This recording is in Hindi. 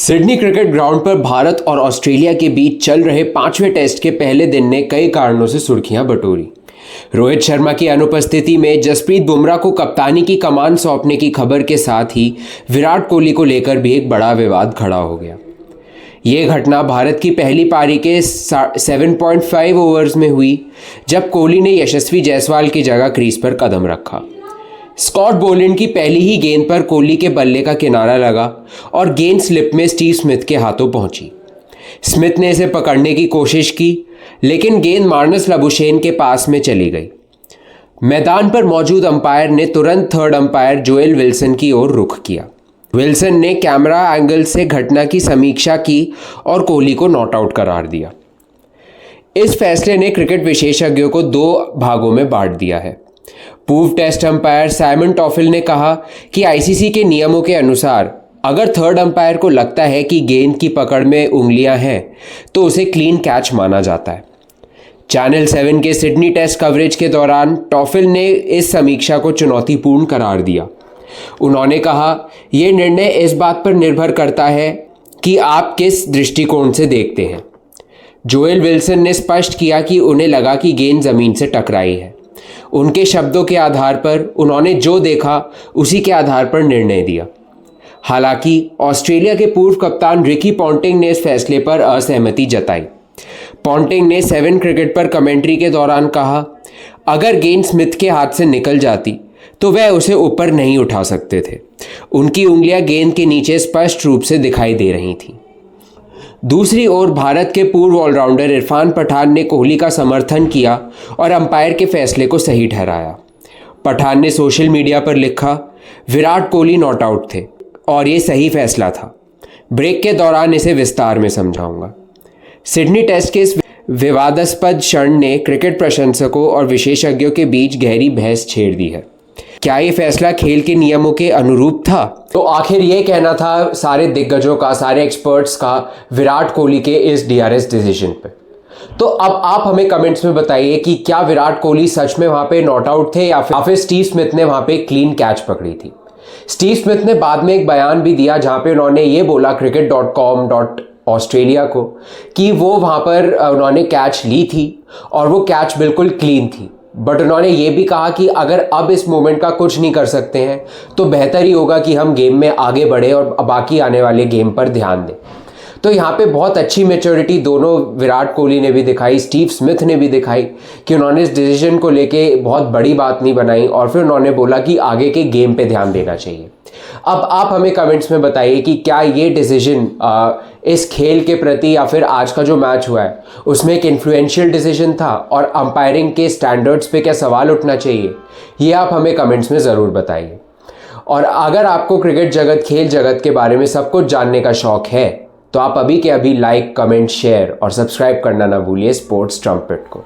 सिडनी क्रिकेट ग्राउंड पर भारत और ऑस्ट्रेलिया के बीच चल रहे 5वें टेस्ट के पहले दिन ने कई कारणों से सुर्खियां बटोरी। रोहित शर्मा की अनुपस्थिति में जसप्रीत बुमराह को कप्तानी की कमान सौंपने की खबर के साथ ही विराट कोहली को लेकर भी एक बड़ा विवाद खड़ा हो गया। ये घटना भारत की पहली पारी के 7.5 ओवर्स में हुई, जब कोहली ने यशस्वी जायसवाल की जगह क्रीज पर कदम रखा। स्कॉट बोलैंड की पहली ही गेंद पर कोहली के बल्ले का किनारा लगा और गेंद स्लिप में स्टीव स्मिथ के हाथों पहुंची। स्मिथ ने इसे पकड़ने की कोशिश की, लेकिन गेंद मार्नस लबुशेन के पास में चली गई। मैदान पर मौजूद अंपायर ने तुरंत थर्ड अंपायर जोएल विल्सन की ओर रुख किया। विल्सन ने कैमरा एंगल से घटना की समीक्षा की और कोहली को नॉट आउट करार दिया। इस फैसले ने क्रिकेट विशेषज्ञों को दो भागों में बांट दिया है। पूर्व टेस्ट अंपायर साइमन टॉफिल ने कहा कि आईसीसी के नियमों के अनुसार अगर थर्ड अंपायर को लगता है कि गेंद की पकड़ में उंगलियां हैं तो उसे क्लीन कैच माना जाता है। चैनल 7 के सिडनी टेस्ट कवरेज के दौरान टॉफिल ने इस समीक्षा को चुनौतीपूर्ण करार दिया। उन्होंने कहा, यह निर्णय इस बात पर निर्भर करता है कि आप किस दृष्टिकोण से देखते हैं। जोएल विल्सन ने स्पष्ट किया कि उन्हें लगा कि गेंद जमीन से टकराई है। उनके शब्दों के आधार पर उन्होंने जो देखा उसी के आधार पर निर्णय दिया। हालांकि ऑस्ट्रेलिया के पूर्व कप्तान रिकी पॉन्टिंग ने इस फैसले पर असहमति जताई। पॉन्टिंग ने 7 क्रिकेट पर कमेंट्री के दौरान कहा, अगर गेंद स्मिथ के हाथ से निकल जाती तो वह उसे ऊपर नहीं उठा सकते थे। उनकी उंगलियां गेंद के नीचे स्पष्ट रूप से दिखाई दे रही थीं। दूसरी ओर भारत के पूर्व ऑलराउंडर इरफान पठान ने कोहली का समर्थन किया और अंपायर के फैसले को सही ठहराया। पठान ने सोशल मीडिया पर लिखा, विराट कोहली नॉट आउट थे और ये सही फैसला था। ब्रेक के दौरान इसे विस्तार में समझाऊंगा। सिडनी टेस्ट के इस विवादास्पद क्षण ने क्रिकेट प्रशंसकों और विशेषज्ञों के बीच गहरी बहस छेड़ दी है। क्या ये फैसला खेल के नियमों के अनुरूप था? तो आखिर ये कहना था सारे दिग्गजों का, सारे एक्सपर्ट्स का विराट कोहली के इस डीआरएस डिसीजन पे। तो अब आप हमें कमेंट्स में बताइए कि क्या विराट कोहली सच में वहां पे नॉट आउट थे या फिर स्टीव स्मिथ ने वहां पे क्लीन कैच पकड़ी थी। स्टीव स्मिथ ने बाद में एक बयान भी दिया जहां पे उन्होंने ये बोला cricket.com ऑस्ट्रेलिया को कि वो वहां पर उन्होंने कैच ली थी और वो कैच बिल्कुल क्लीन थी। बट उन्होंने ये भी कहा कि अगर अब इस मोमेंट का कुछ नहीं कर सकते हैं तो बेहतर ही होगा कि हम गेम में आगे बढ़े और बाकी आने वाले गेम पर ध्यान दें। तो यहाँ पे बहुत अच्छी मैच्योरिटी दोनों विराट कोहली ने भी दिखाई, स्टीव स्मिथ ने भी दिखाई कि उन्होंने इस डिसीजन को लेके बहुत बड़ी बात नहीं बनाई और फिर उन्होंने बोला कि आगे के गेम पे ध्यान देना चाहिए। अब आप हमें कमेंट्स में बताइए कि क्या ये डिसीजन इस खेल के प्रति या फिर आज का जो मैच हुआ है उसमें एक इन्फ्लुएंशियल डिसीजन था और अंपायरिंग के स्टैंडर्ड्स पे क्या सवाल उठना चाहिए, ये आप हमें कमेंट्स में ज़रूर बताइए। और अगर आपको क्रिकेट जगत, खेल जगत के बारे में सब कुछ जानने का शौक है तो आप अभी के अभी लाइक, कमेंट, शेयर और सब्सक्राइब करना ना भूलिए स्पोर्ट्स ट्रम्पेट को।